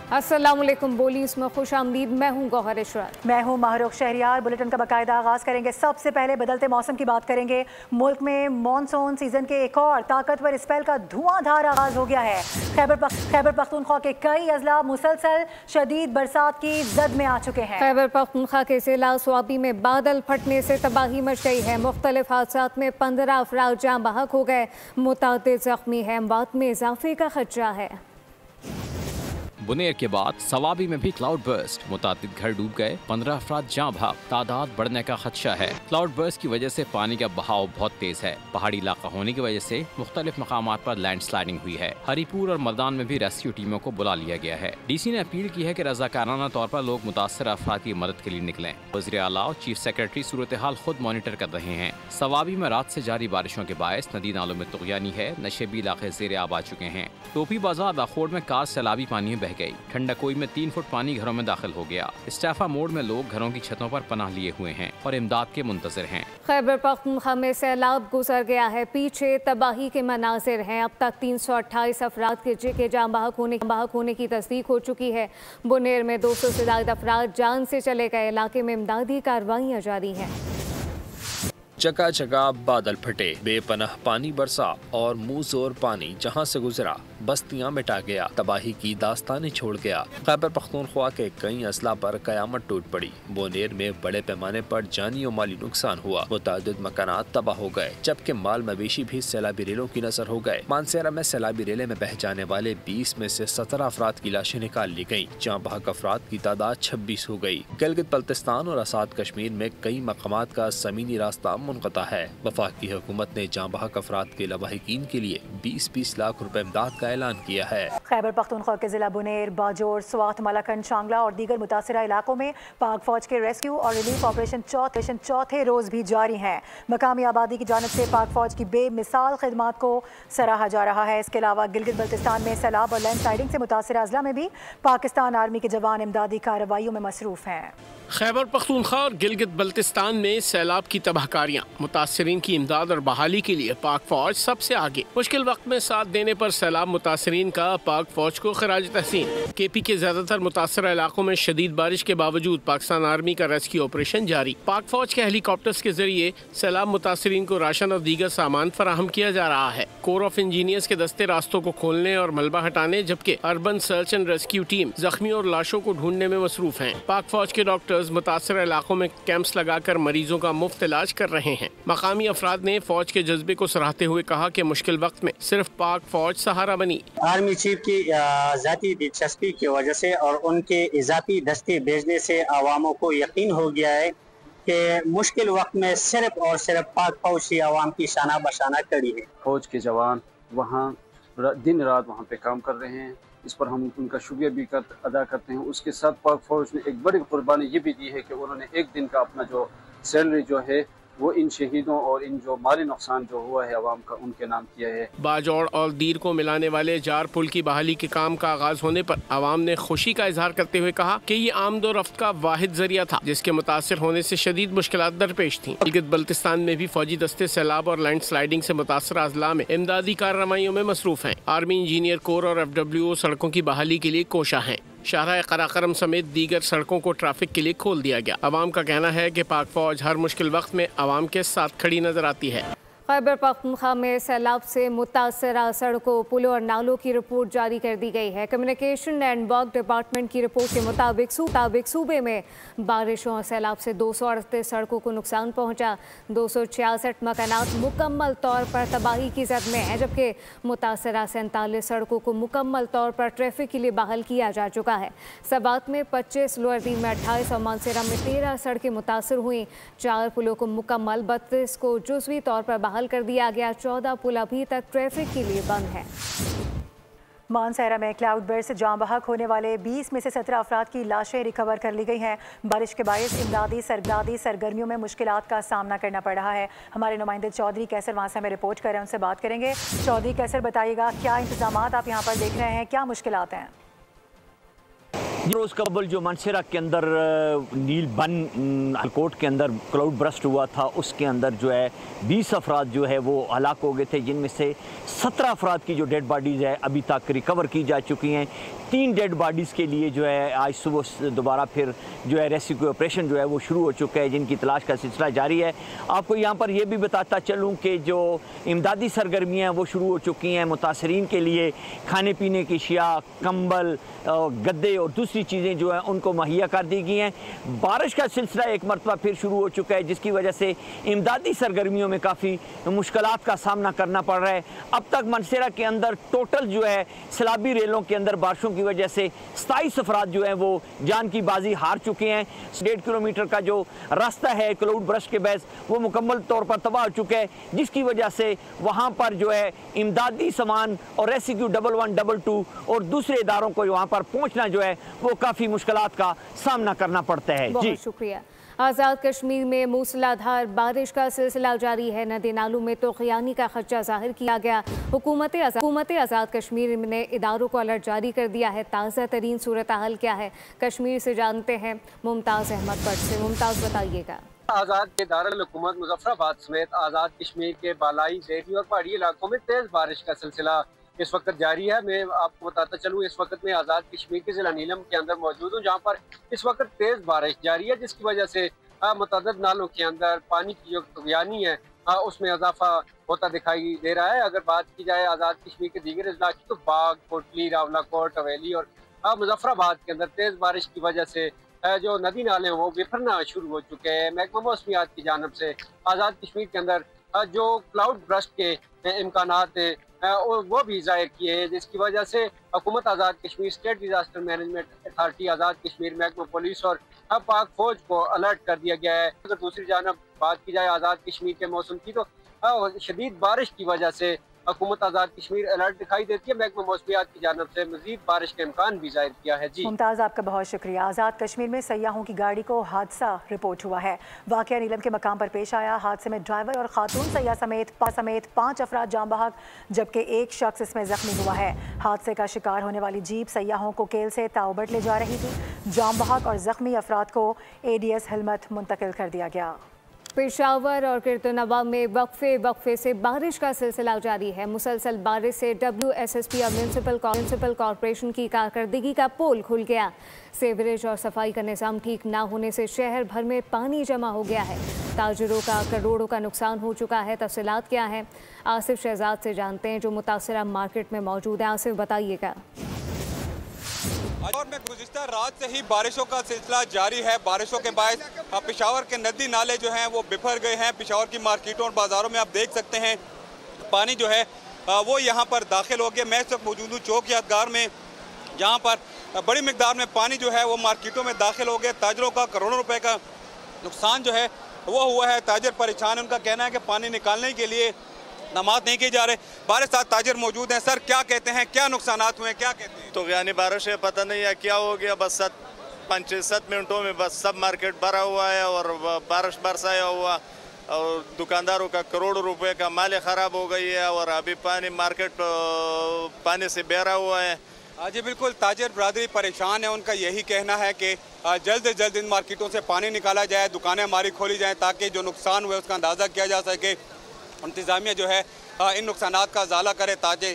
अस्सलाम वालेकुम। बोली इसमें खुश आमदीद। मैं हूँ गौहर इशरत। मैं हूँ माहरुख शहरियार। बुलेटिन का बाकायदा आगाज़ करेंगे। सबसे पहले बदलते मौसम की बात करेंगे। मुल्क में मानसून सीजन के एक और ताकतवर स्पेल का धुआंधार आगाज हो गया है। खैबर पख्तूनख्वा के कई अजला मुसलसल शदीद बरसात की जद में आ चुके हैं। खैबर पख्तूनख्वा के जिला स्वाबी में बादल फटने से तबाही मच गई है। मुख्तलिफ हादसात में 15 अफराद जाँ बहक हो गए, मुतादिद जख्मी हैं। अमवात में इजाफे का खदशा है। बुनेर के बाद सवाबी में भी क्लाउड बर्स्ट, मुतादिद घर डूब गए, 15 अफराद जाँ भाग, तादाद बढ़ने का खदशा है। क्लाउड बर्स्ट की वजह से पानी का बहाव बहुत तेज है। पहाड़ी इलाका होने की वजह से मुख्तलिफ मकामात पर लैंड स्लाइडिंग हुई है। हरीपुर और मर्दान में भी रेस्क्यू टीमों को बुला लिया गया है। DC ने अपील की है कि रजाकाराना तौर पर लोग मुतासर अफराद की मदद के लिए निकलें। वज़ीर आला और चीफ सेक्रेटरी सूरत हाल खुद मॉनिटर कर रहे हैं। सवाबी में रात से जारी बारिशों के बायस नदी नालों में तुग़यानी है। नशेबी इलाके ज़ेर आब आ चुके हैं। टोपी बाजार दाखोड़ में कार सैलाबी पानी में बह गई। ठंडकोई में 3 फुट पानी घरों में दाखिल हो गया। स्टाफा मोड़ में लोग घरों की छतों पर पनाह लिए हुए हैं और इमदाद के मुंतज़िर हैं। खैबर पख्तूनख्वा में सैलाब गुजर गया है, पीछे तबाही के मनाजिर हैं। अब तक 328 अफराद के जाँ बहक होने की तस्दीक हो चुकी है। बुनेर में 200 से ज़ायद अफराद जान से चले गए। इलाके में इमदादी कार्रवाइयाँ जारी हैं। चका चका बादल फटे, बेपनाह पानी बरसा और मुंह जोर पानी जहां से गुजरा बस्तियां मिटा गया, तबाही की दास्तानें छोड़ गया। खैबर पख्तूनख्वा के कई अजला पर कयामत टूट पड़ी। बोनेर में बड़े पैमाने पर जानी और माली नुकसान हुआ। मुतादिद मकानात तबाह हो गए, जबकि माल मवेशी भी सैलाबी रेलों की नजर हो गए। मानसेरा में सैलाबी रेले में बह जाने वाले 20 में से 17 अफराद की लाशें निकाल ली गयी। जाँ बहक अफराद की तादाद 26 हो गयी। गिलगित बल्तिस्तान और आसाद कश्मीर में कई मकामात का जमीनी रास्ता मुनक़ता है। वफाकी हुकूमत ने जाँ बहक अफराद के लवाहिकीन के लिए 20-20 लाख रुपए इमदाद का ऐलान किया है। खैबर पख्तूनख्वा के जिला बुनेर, बाजोर, स्वात, मलाकन, शांगला और दीगर मुतासरा इलाकों में पाक फौज के रेस्क्यू और रिलीफ ऑपरेशन चौथे रोज भी जारी हैं। मकामी आबादी की जानिब से पाक फौज की बेमिसाल खिदमात को सराहा जा रहा है। इसके अलावा गिलगित बल्तिस्तान में सैलाब और लैंड स्लाइडिंग से मुतासरा अजला में भी पाकिस्तान आर्मी के जवान इमदादी कार्रवाइयों में मसरूफ हैं। खैबर पख्तूनख्वा और गिलगित बल्तिस्तान में सैलाब की तबाहकारियाँ, मुतासरीन की इमदाद और बहाली के लिए पाक फौज सबसे आगे। मुश्किल वक्त में साथ देने पर सैलाब मुतासरीन का पाक फौज को खराज तहसीन। KP के ज्यादातर मुतासरा इलाकों में शदीद बारिश के बावजूद पाकिस्तान आर्मी का रेस्क्यू ऑपरेशन जारी। पाक फौज के हेलीकॉप्टर्स के जरिए सैलाब मुतासरीन को राशन और दीगर सामान फराहम किया जा रहा है। कोर ऑफ इंजीनियर्स के दस्ते रास्तों को खोलने और मलबा हटाने, जबकि urban search and rescue team जख्मियों और लाशों को ढूंढने में मसरूफ हैं। पाक फौज के डॉक्टर्स मुतासर इलाकों में कैंप्स लगाकर मरीजों का मुफ्त इलाज कर रहे हैं। मकामी अफराद ने फौज के जज्बे को सराहते हुए कहा कि मुश्किल वक्त में सिर्फ पाक फौज सहारा बनी। आर्मी चीफ की जाती दिलचस्पी की वजह से और उनके इजाफी दस्ते भेजने से आवामों को यकीन हो गया है कि मुश्किल वक्त में सिर्फ और सिर्फ पाक फौज ही आवाम की शाना बशाना खड़ी है। फौज के जवान वहाँ दिन रात वहाँ पे काम कर रहे हैं। इस पर हम उनका शुक्रिया भी अदा करते हैं। उसके साथ पाक फौज ने एक बड़ी कुर्बानी ये भी दी है कि उन्होंने एक दिन का अपना जो सैलरी जो है वो इन शहीदों और इन जो माली नुकसान जो हुआ है अवाम का, उनके नाम किया है। बाजौड़ और दीर को मिलाने वाले जार पुल की बहाली के काम का आगाज होने पर आवाम ने खुशी का इजहार करते हुए कहा कि ये आमदोरफ्त का वाहिद जरिया था जिसके मुतासर होने से शदीद मुश्किलात दरपेश थी। गिलगित बल्तिस्तान में भी फौजी दस्ते सैलाब और लैंड स्लाइडिंग से मुतासर अजला में इमदादी कार्रवाइयों में मसरूफ हैं। आर्मी इंजीनियर कोर और FWO सड़कों की बहाली के लिए कोशा है। शाहराह कराकरम समेत दीगर सड़कों को ट्रैफिक के लिए खोल दिया गया। अवाम का कहना है कि पाक फौज हर मुश्किल वक्त में अवाम के साथ खड़ी नजर आती है। खैबर पख्तूनख्वा में सैलाब से मुतासरा सड़कों, पुलों और नालों की रिपोर्ट जारी कर दी गई है। कम्युनिकेशन एंड वर्क डिपार्टमेंट की रिपोर्ट के मुताबिक सूबे में बारिशों और सैलाब से 238 सड़कों को नुकसान पहुंचा। 266 मकानात मुकम्मल तौर पर तबाही की जद में है, जबकि मुतासरा 47 सड़कों को मुकम्मल तौर पर ट्रैफिक के लिए बहाल किया जा चुका है। सबात में 25, लोअरदीन में 28 और मानसेरा में 13 सड़कें मुतासर हुई। 4 पुलों को मुकम्मल, 32 को जुज़वी तौर पर बहाल कर दिया गया। 14 पुल अभी तक ट्रैफिक के लिए बंद हैं। मानसेरा में क्लाउड बर्स्ट से जाँ बहक होने वाले 20 में से 17 अफराद की लाशें रिकवर कर ली गई हैं। बारिश के बायस इमदादी सरगर्मियों में मुश्किलात का सामना करना पड़ रहा है। हमारे नुमाइंदे चौधरी कैसर वहाँ से हमें रिपोर्ट कर रहे हैं, उनसे बात करेंगे। चौधरी कैसर, बताइएगा क्या इंतजाम आप यहाँ पर देख रहे हैं, क्या मुश्किलात हैं? रोज़ कबल जो मानसेरा के अंदर नील बन हलकोट के अंदर क्लाउड बर्स्ट हुआ था, उसके अंदर जो है 20 अफराद जो है वो हलाक हो गए थे, जिनमें से 17 अफराद की जो डेड बॉडीज़ है अभी तक रिकवर की जा चुकी हैं। 3 डेड बॉडीज़ के लिए जो है आज सुबह दोबारा फिर जो है रेस्क्यू ऑपरेशन जो है वो शुरू हो चुका है, जिनकी तलाश का सिलसिला जारी है। आपको यहाँ पर यह भी बताता चलूँ कि जो इमदादी सरगर्मियाँ वो शुरू हो चुकी हैं। मुतासरीन के लिए खाने पीने की अशिया, कंबल, गद्दे और दूसरी चीज़ें जो हैं उनको मुहैया कर दी गई हैं। बारिश का सिलसिला एक मरतबा फिर शुरू हो चुका है, जिसकी वजह से इमदादी सरगर्मियों में काफ़ी मुश्किलात का सामना करना पड़ रहा है। अब तक मनसेरा के अंदर टोटल जो है सैलाबी रेलों के अंदर बारिशों की वजह से 27 अफराद जो हैं वो जान की बाजी हार चुके हैं। 1.5 किलोमीटर का जो रास्ता है क्लाउड ब्रस्ट के बहस वो मुकम्मल तौर पर तबाह हो चुका है, जिसकी वजह से वहाँ पर जो है इमदादी सामान और रेस्क्यू 1122 और दूसरे इदारों को वहाँ पर पहुँचना जो है वो काफ़ी मुश्किलात का सामना करना पड़ता है। बहुत शुक्रिया। आज़ाद कश्मीर में मूसलाधार बारिश का सिलसिला जारी है। नदी नालों में तूफ़ानी का खदशा जाहिर किया गया। हुकूमत आज़ाद कश्मीर ने इदारों को अलर्ट जारी कर दिया है। ताज़ा तरीन सूरत हाल क्या है, कश्मीर से जानते हैं मुमताज़ अहमद बट से। मुमताज़ बताइएगा। आज़ाद के दारुल हुकूमत मुजफ्फराबाद समेत आज़ाद कश्मीर के बालाई, ज़ेरी और पहाड़ी इलाकों में तेज़ बारिश का सिलसिला इस वक्त जारी है। मैं आपको बताता चलूँ, इस वक्त में आज़ाद कश्मीर के ज़िला नीलम के अंदर मौजूद हूँ, जहाँ पर इस वक्त तेज़ बारिश जारी है, जिसकी वजह से मुतअद्दिद नालों के अंदर पानी की जो तग़यानी है उसमें इजाफा होता दिखाई दे रहा है। अगर बात की जाए आज़ाद कश्मीर के दीगर अजला की, तो बाग, कोटली, रावलाकोट, हवेली और मुजफ्फराबाद के अंदर तेज़ बारिश की वजह से जो नदी नाले हैं वो बिफरना शुरू हो चुके हैं। महकमा मौसमियात की जानिब से आज़ाद कश्मीर के अंदर जो क्लाउड ब्रस्ट के इम्कानात हैं वो भी ज़ाहिर किए हैं, जिसकी वजह से हुकूमत Azad Kashmir, state disaster management authority Azad Kashmir, महकमा पुलिस और पाक फौज को अलर्ट कर दिया गया है। अगर दूसरी जानब बात की जाए आज़ाद कश्मीर के मौसम की, तो शदीद बारिश की वजह से हुकूमत आज़ाद कश्मीर अलर्ट दिखाई देती है। महकमा मौसमियात की जानिब से मज़ीद बारिश का इम्कान भी जाहिर किया है। जी मुमताज़, आपका बहुत शुक्रिया। आज़ाद कश्मीर में सयाहों की गाड़ी को हादसा रिपोर्ट हुआ है। वाक़या नीलम के मकाम पर पेश आया। हादसे में ड्राइवर और खातून सयाह समेत 5 अफराद जाम बहक, जबकि एक शख्स इसमें जख्मी हुआ है। हादसे का शिकार होने वाली जीप सयाहों को केल से ताउबट ले जा रही थी। जाम बहक और जख्मी अफराद को ADS हिलमत मुंतकिल कर दिया गया। पेशावर और कीर्तनवा में वक्फे से बारिश का सिलसिला जारी है। मुसलसल बारिश से WSSP और म्यूनसिपल कॉरपोरेशन की कारकर्दगी का पोल खुल गया। सेवरेज और सफाई का निज़ाम ठीक ना होने से शहर भर में पानी जमा हो गया है। ताजिरों का करोड़ों का नुकसान हो चुका है। तफसीलात क्या है, आसिफ शहजाद से जानते हैं जो मुतासरा मार्केट में मौजूद है। आसिफ बताइएगा। और में गुज़िश्ता रात से ही बारिशों का सिलसिला जारी है। बारिशों के बाद पेशावर के नदी नाले जो हैं वो बिफर गए हैं। पेशावर की मार्केटों और बाज़ारों में आप देख सकते हैं पानी जो है वो यहाँ पर दाखिल हो गया। मैं इस वक्त मौजूद हूँ चौक यादगार में, जहाँ पर बड़ी मिकदार में पानी जो है वो मार्केटों में दाखिल हो गया। ताजरों का करोड़ों रुपए का नुकसान जो है वो हुआ है। ताजर परेशान, उनका कहना है कि पानी निकालने के लिए नमाज नहीं की जा रहे। हमारे साथ ताजर मौजूद हैं। सर क्या कहते हैं, क्या नुकसानात हुए हैं, क्या कहते हैं? तो यानी बारिश है, पता नहीं है क्या हो गया, बस 5-7 मिनटों में बस सब मार्केट भरा हुआ है और बारिश बरसाया हुआ और दुकानदारों का करोड़ों रुपए का माल ख़राब हो गई है और अभी मार्केट पानी से बहरा हुआ है। जी बिल्कुल, ताजर बरादरी परेशान है। उनका यही कहना है कि जल्द से जल्द इन मार्केटों से पानी निकाला जाए, दुकानें हमारी खोली जाएँ ताकि जो नुकसान हुए उसका अंदाज़ा किया जा सके। इंतज़ामिया जो है इन नुकसानात का ज़ाला करे ताकि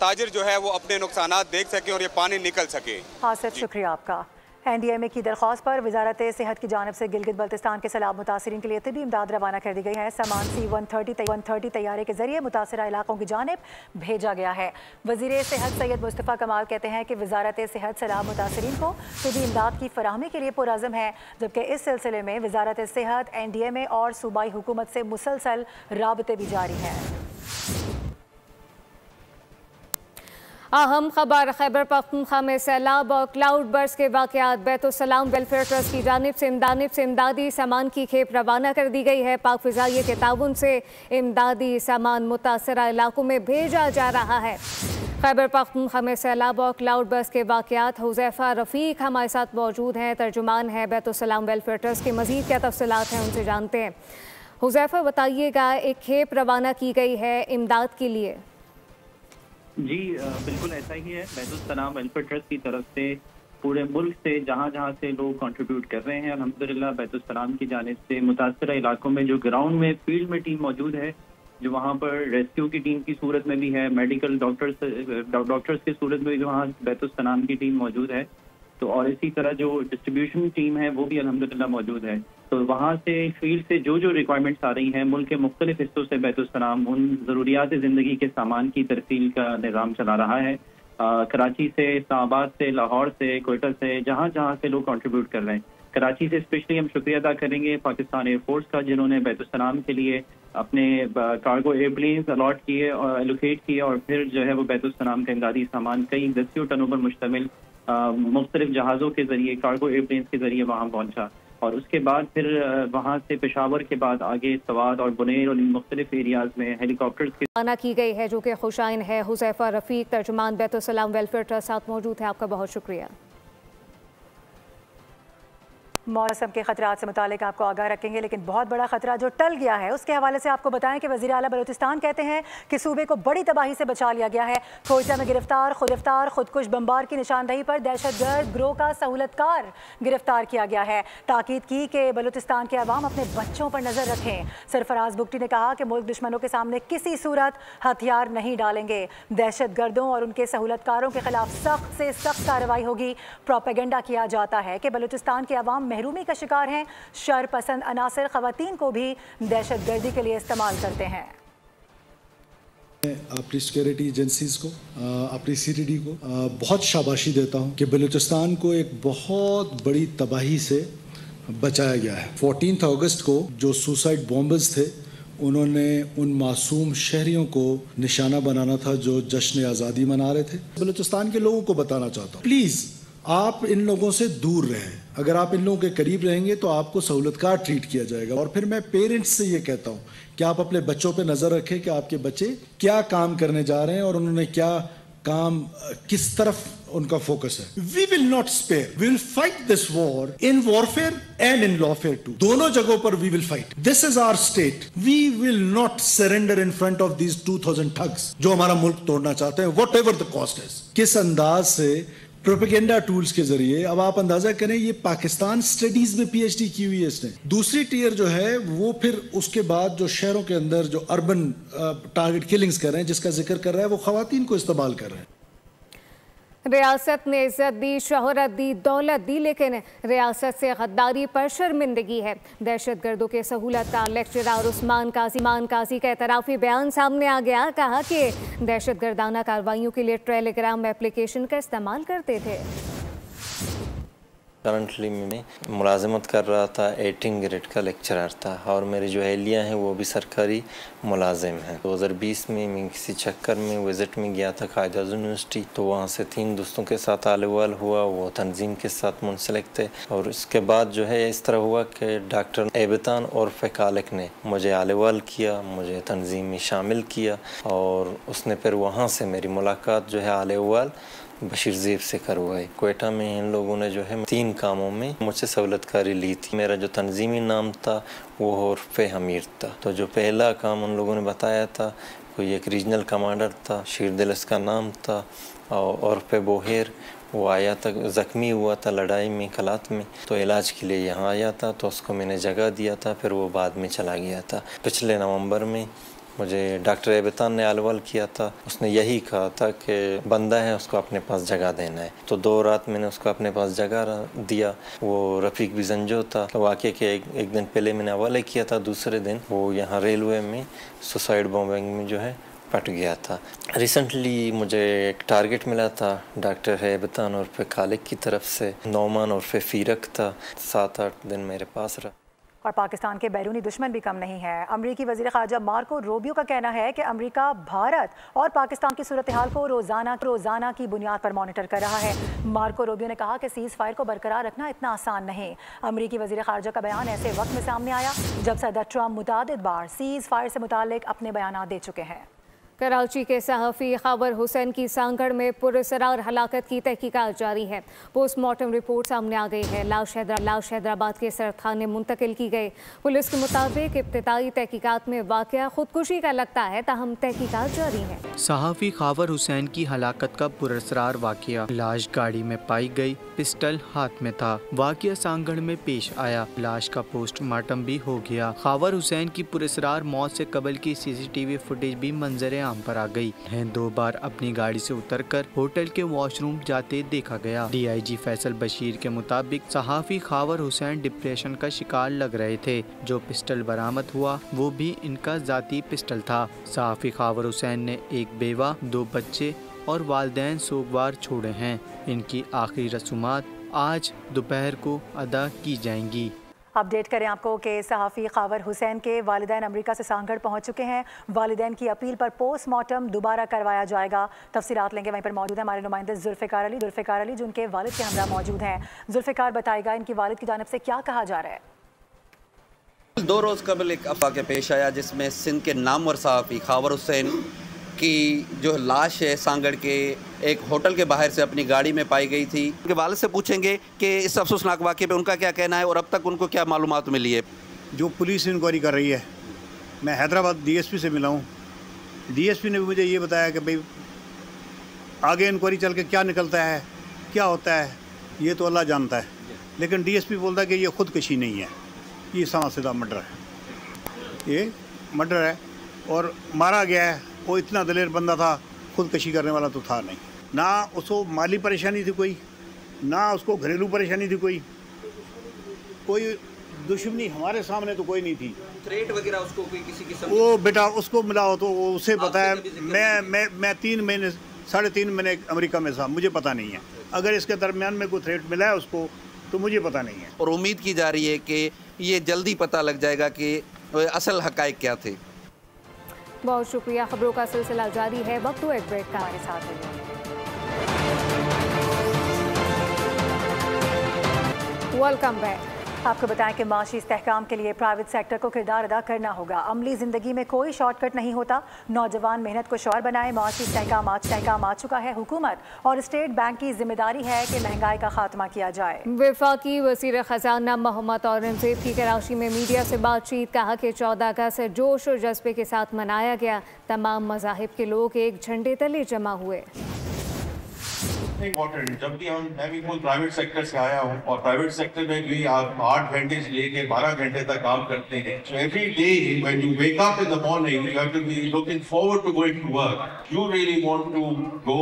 ताजिर जो है वो अपने नुकसानात देख सके और ये पानी निकल सके। आसिफ, शुक्रिया आपका। NDMA की दरख्वास्त पर वजारत सेहत की जानिब से गिलगित बल्तिस्तान के सैलाब मुतासरीन के लिए तिबी इमदाद रवाना कर दी गई है। सामान C-130 तैयारे के जरिए मुतासरा इलाकों की जानिब भेजा गया है। वज़ीर सेहत सैयद मुस्तफ़ा कमाल कहते हैं कि वजारत सेहत सैलाब मुतासरीन को तिबी इमदाद की फराहमी के लिए पुरअज़म है, जबकि इस सिलसिले में वजारत सेहत, NDMA और सूबाई हुकूमत से मुसलसल राबते भी जारी हैं। अहम खबर, खैबर पख्तूनख्वा में सैलाब और क्लाउड बर्स्ट के वाक़यात। बैतुस्सलाम वेलफेयर ट्रस्ट की जानिब से इमदादी सामान की खेप रवाना कर दी गई है। पाक फ़िज़ाइया के ताउन से इमदादी सामान मुतासरा इलाकों में भेजा जा रहा है। खैबर पख्तूनख्वा में सैलाब और क्लाउड बर्स्ट के वाक़यात। हुज़ैफ़ा रफ़ीक हमारे साथ मौजूद हैं, तर्जुमान है बैतुस्सलाम वेलफेयर ट्रस्ट के। मज़ीद क्या तफसीलात हैं उनसे जानते हैं। हुज़ैफ़ा बताइएगा, एक खेप रवाना की गई है इमदाद के लिए। जी बिल्कुल ऐसा ही है। बैतुस्सलाम वेलफेयर ट्रस्ट की तरफ से पूरे मुल्क से जहाँ जहाँ से लोग कंट्रीब्यूट कर रहे हैं, अल्हम्दुलिल्लाह बैतुस्सलाम की जानिब से मुतासरा इलाकों में जो ग्राउंड में फील्ड में टीम मौजूद है जो वहाँ पर रेस्क्यू की टीम की सूरत में भी है, मेडिकल डॉक्टर्स की सूरत में भी वहाँ बैतुस्सलाम की टीम मौजूद है। तो और इसी तरह जो डिस्ट्रीब्यूशन टीम है वो भी अल्हम्दुलिल्लाह मौजूद है। तो वहाँ से फील्ड से जो रिक्वायरमेंट्स आ रही हैं, मुल्क के मुख्तलिफ हिस्सों से बैतुस्सलाम उन ज़रूरियात ज़िंदगी के सामान की तरसील का निज़ाम चला रहा है। कराची से, इस्लामाबाद से, लाहौर से, कोयटा से, जहाँ जहाँ से लोग कंट्रीब्यूट कर रहे हैं। कराची से स्पेशली हम शुक्रिया अदा करेंगे पाकिस्तान एयरफोर्स का, जिन्होंने बैतुस्सलाम के लिए अपने कार्गो एयरप्लेन्स अलॉट किए और एलोकेट किए और फिर जो है वो बैतुस्सलाम का इमदादी सामान कई 10 टनों पर मुश्तमिल मुख्तलिफ जहाज़ों के जरिए, कार्गो एयरप्लेन्स के जरिए वहाँ पहुँचा। और उसके बाद फिर वहाँ से पेशावर के बाद आगे सवात और बुनेर और मुख्तलिफ एरियाज में हेलीकॉप्टर्स की रवाना की गई है, जो कि खुशाइन है। हुज़ैफा रफ़ीक, तर्जुमान बैतुस्सलाम वेलफेयर ट्रस्ट, साथ मौजूद है। आपका बहुत शुक्रिया। मौसम के खतरात से मुतालिक आपको आगाह रखेंगे, लेकिन बहुत बड़ा खतरा जो टल गया है उसके हवाले से आपको बताएं कि वज़ीर आला बलूचिस्तान कहते हैं कि सूबे को बड़ी तबाही से बचा लिया गया है। कोयटा में खुदकुश बमबार की निशानदही पर दहशतगर्द गिरोह का सहूलतकार गिरफ्तार किया गया है। ताकीद की कि बलूचिस्तान के अवाम अपने बच्चों पर नजर रखें। सरफराज बुगटी ने कहा कि मुल्क दुश्मनों के सामने किसी सूरत हथियार नहीं डालेंगे। दहशतगर्दों और उनके सहूलतकारों के खिलाफ सख्त से सख्त कार्रवाई होगी। प्रोपेगेंडा किया जाता है कि बलूचिस्तान के अवाम महरूमी का शिकार हैं। शर पसंद अनासर खवातीन को भी दहशतगर्दी के लिए इस्तेमाल करते हैं। अपनी सिक्योरिटी एजेंसीज को, अपनी CTD को बहुत शाबाशी देता हूँ कि बलूचिस्तान को एक बहुत बड़ी तबाही से बचाया गया है। 14 अगस्त को जो सुसाइड बॉम्बर्स थे, उन्होंने उन मासूम शहरियों को निशाना बनाना था जो जश्न आज़ादी मना रहे थे। बलूचिस्तान के लोगों को बताना चाहता हूँ, प्लीज़ आप इन लोगों से दूर रहें। अगर आप इन लोगों के करीब रहेंगे तो आपको सहूलतकार ट्रीट किया जाएगा। और फिर मैं पेरेंट्स से ये कहता हूँ कि आप अपने बच्चों पे नज़र रखें कि आपके बच्चे क्या काम करने जा रहे हैं और उन्होंने क्या काम, किस तरफ उनका फोकस है। We will not spare, we will fight this war in warfare and in lawfare too. दोनों जगहों पर we will fight. This is our state. We will not surrender in front of these 2000 thugs जो हमारा मुल्क तोड़ना चाहते हैं, whatever the cost is. किस अंदाज से प्रोपेगेंडा टूल्स के जरिए, अब आप अंदाजा करें, ये पाकिस्तान स्टडीज में PhD की हुई है इसने। दूसरी टीयर जो है वो फिर उसके बाद जो शहरों के अंदर जो अर्बन टारगेट किलिंग्स कर रहे हैं, जिसका जिक्र कर रहा है, वो खवातीन को इस्तेमाल कर रहे हैं। रियासत ने इज्जत दी, शोहरत दी, दौलत दी, लेकिन रियासत से गद्दारी पर शर्मिंदगी है। दहशतगर्दों के सहूलतकार लेक्चरर उस्मान काजी का एतराफ़ी बयान सामने आ गया। कहा कि दहशतगर्दाना कार्रवाइयों के लिए टेलीग्राम एप्लीकेशन का इस्तेमाल करते थे। करंटली मैं मुलाजमत कर रहा था, 18 ग्रेड का लेक्चरर था और मेरी जो अहलिया हैं वो भी सरकारी मुलाजिम हैं। 2020 में मैं किसी चक्कर में विज़िट में गया था कायद-ए-आज़म यूनिवर्सिटी, तो वहाँ से 3 दोस्तों के साथ आले-वाल हुआ, वो तंजीम के साथ मुंसलिक थे। और उसके बाद जो है इस तरह हुआ कि डॉक्टर एबतान और फ़कालिक ने मुझे आले-वाल किया, मुझे तंजीम में शामिल किया और उसने फिर वहाँ से मेरी मुलाकात जो है आले-वाल बशीर ज़ेब से करवाई। कोयटा में इन लोगों ने जो है 3 कामों में मुझसे सहूलतकारी ली थी। मेरा जो तंजीमी नाम था वो उर्फ़ हमीर था। तो जो पहला काम उन लोगों ने बताया था, कोई एक रीजनल कमांडर था, शीरदिल इसका नाम था, और उर्फ़ बोहेर, वो आया था, ज़ख्मी हुआ था लड़ाई में कलात में, तो इलाज के लिए यहाँ आया था, तो उसको मैंने जगह दिया था, फिर वो बाद में चला गया था। पिछले नवंबर में मुझे डॉक्टर एबतान ने आलवाल किया था, उसने यही कहा था कि बंदा है उसको अपने पास जगह देना है। तो 2 रात मैंने उसको अपने पास जगह दिया। वो रफ़ीक बिजंजो था, तो वाक़े के एक दिन पहले मैंने हवाले किया था, दूसरे दिन वो यहाँ रेलवे में सुसाइड बॉम्बिंग में जो है पट गया था। रिसेंटली मुझे एक टारगेट मिला था डॉक्टर एबतान और फ़कालिक की तरफ से, नौमान और फ़ीरक था। 7-8 दिन मेरे पास रहा। और पाकिस्तान के बैरूनी दुश्मन भी कम नहीं है। अमरीकी वज़ीर ख़ारजा मार्को रूबियो का कहना है कि अमरीका भारत और पाकिस्तान की सूरत हाल को रोज़ाना की बुनियाद पर मॉनिटर कर रहा है। मार्को रूबियो ने कहा कि सीज़ फायर को बरकरार रखना इतना आसान नहीं। अमरीकी वज़ीर ख़ारजा का बयान ऐसे वक्त में सामने आया जब सदर ट्रम्प मुतादिद बार सीज़ फायर से मुतालिक अपने बयान दे चुके हैं। कराची के सहाफ़ी खावर हुसैन की सांगड़ में पुरअसरार हलाकत की तहकीकात जारी है। पोस्टमार्टम रिपोर्ट सामने आ गई है। लाश हैदराबाद के सरखाने मुंतकिल की गई। पुलिस के मुताबिक इब्तिदाई तहकीकात में वाक़या खुदकुशी का लगता है, ताहम तहकीकात जारी है। सहाफ़ी खावर हुसैन की हलाकत का पुरअसरार वाक़या। लाश गाड़ी में पाई गई, पिस्टल हाथ में था। वाक़या सांगड़ में पेश आया। लाश का पोस्टमार्टम भी हो गया। खावर हुसैन की पुरअसरार मौत से कबल की CCTV फुटेज भी मंजर आम पर आ गई है। 2 बार अपनी गाड़ी से उतरकर होटल के वॉशरूम जाते देखा गया। DIG फैसल बशीर के मुताबिक सहाफ़ी खावर हुसैन डिप्रेशन का शिकार लग रहे थे। जो पिस्टल बरामद हुआ वो भी इनका जाती पिस्टल था। सहाफ़ी खावर हुसैन ने एक बेवा, 2 बच्चे और वालिदैन सोगवार छोड़े हैं। इनकी आखिरी रसूमात आज दोपहर को अदा की जाएंगी। अपडेट करें आपको कि सहाफ़ी खावर हुसैन के वालिदैन अमेरिका से सांगड़ पहुंच चुके हैं। वालिदैन की अपील पर पोस्टमार्टम दोबारा करवाया जाएगा। तफसीलात लेंगे, वहीं पर मौजूद है हमारे नुमाइंदे जुल्फ़िकार अली जो उनके वालिद के हमरा मौजूद हैं। जुल्फ़िकार, बताएगा इनकी वालिद की जानिब से क्या कहा जा रहा है? 2 रोज़ कबल एक वाक़या पेश आया जिसमें सिंध के नामवर सहाफ़ी खावर हुसैन की जो लाश है सांगड़ के एक होटल के बाहर से अपनी गाड़ी में पाई गई थी। उनके वालिद से पूछेंगे कि इस अफसोसनाक वाक़े पे उनका क्या कहना है और अब तक उनको क्या मालूमात मिली है। जो पुलिस इंक्वायरी कर रही है, मैं हैदराबाद DSP से मिला हूँ। DSP ने भी मुझे ये बताया कि भाई आगे इंक्वायरी चल के क्या निकलता है, क्या होता है, ये तो अल्लाह जानता है। लेकिन DSP बोलता है कि ये खुदकशी नहीं है, ये सीधा मर्डर है। ये मर्डर है और मारा गया है। वो इतना दलेर बंदा था, खुदकशी करने वाला तो था नहीं। ना उसको माली परेशानी थी कोई, ना उसको घरेलू परेशानी थी कोई दुश्मनी हमारे सामने तो कोई नहीं थी। थ्रेट वगैरह उसको कोई किसी किस्म वो बेटा उसको मिला हो तो वो उसे पता है। मैं 3 महीने 3.5 महीने अमेरिका में था, मुझे पता नहीं है। अगर इसके दरमियान में कोई थ्रेट मिला है उसको तो मुझे पता नहीं है। और उम्मीद की जा रही है कि ये जल्दी पता लग जाएगा कि असल हक़ाइक़ क्या थे। बहुत शुक्रिया। खबरों का सिलसिला जारी है। वक्त एक ब्रेक का, हमारे साथ वेलकम बैक। आपको बताएं कि माशी इस्तेहकाम के लिए प्राइवेट सेक्टर को किरदार अदा करना होगा। अमली ज़िंदगी में कोई शॉर्टकट नहीं होता। नौजवान मेहनत को शौर बनाए। माशी इस्तेहकाम आ चुका है। हुकूमत और स्टेट बैंक की जिम्मेदारी है कि महंगाई का खात्मा किया जाए। वफाकी वज़ीर ख़जाना मोहम्मद औरंगज़ेब की कराची में मीडिया से बातचीत। कहा कि 14 अगस्त जोश और जज्बे के साथ मनाया गया। तमाम मज़ाहिब के लोग एक झंडे तले जमा हुए। इम्पोर्टेंट, जब भी मैं भी खुद प्राइवेट सेक्टर से आया हूँ और प्राइवेट सेक्टर में भी आप 8 घंटे से लेके 12 घंटे तक काम करते हैं। So every day when you wake up in the morning, you have to be looking forward to going to work. You really want to go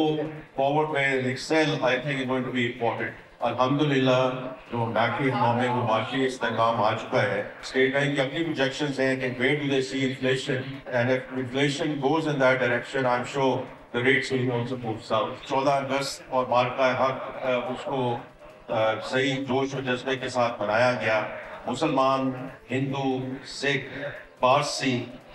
forward and excel. I think it's going to be important. अल्हम्दुलिल्लाह जो macro economy में माशी इस्तेहकाम आ चुका है। State bank की अपनी projections हैं कि where do they see inflation and if inflation goes in that direction, I'm sure the rates will also move south. 14 अगस्त और मार्का हक उसको सही जोश और जज्बे के साथ मनाया गया। मुसलमान, Hindu, Sikh, Parsi,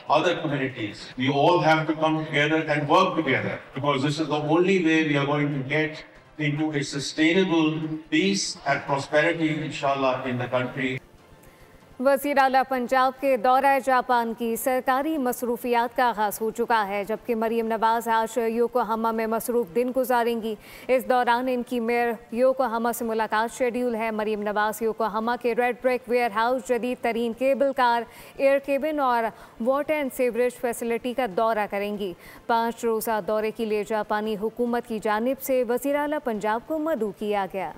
other communities, we all have to come together and work together because this is the only way we are going to get into a sustainable peace and prosperity, inshallah, in the country. वज़ीर आला पंजाब के दौरा Japan की सरकारी मसरूफियात का आगाज़ हो चुका है, जबकि मरीम नवाज़ आज योकोहामा में मसरूफ़ दिन गुजारेंगी। इस दौरान इनकी मेयर योकोहामा से मुलाकात शेड्यूल है। मरीम नवाज़ योकोहामा के रेड ब्रिक वेयर हाउस, जदीद तरीन केबल कार, एयर केबिन और वाटर एंड सीवरेज फैसिलिटी का दौरा करेंगी। 5 रोज़ा दौरे के लिए जापानी हुकूमत की जानिब से वज़ीर आला पंजाब को मदऊ किया गया।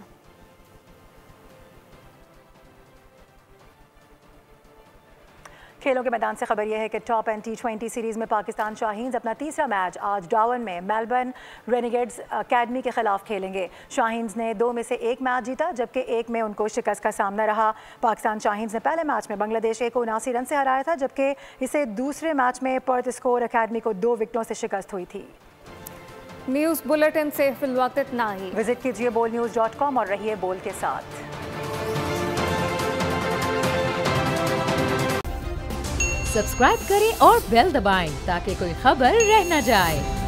खेलों के मैदान से खबर यह है कि टॉप एंड T20 सीरीज़ में पाकिस्तान शाहीन्स अपना तीसरा मैच आज डावन में मेलबर्न रेनेगेड्स अकेडमी के खिलाफ खेलेंगे। शाहीन्स ने 2 में से 1 मैच जीता, जबकि 1 में उनको शिकस्त का सामना रहा। पाकिस्तान शाहीन्स ने पहले मैच में बांग्लादेश को 79 रन से हराया था, जबकि इसे दूसरे मैच में पर्थ स्कोर अकेडमी को 2 विकेटों से शिकस्त हुई थी। न्यूज़ बुलेटिन से फिलवक्त इतना ही। विजिट कीजिए bolnews.com और रहिए बोल के साथ। सब्सक्राइब करें और बेल दबाएं ताकि कोई खबर रह न जाए।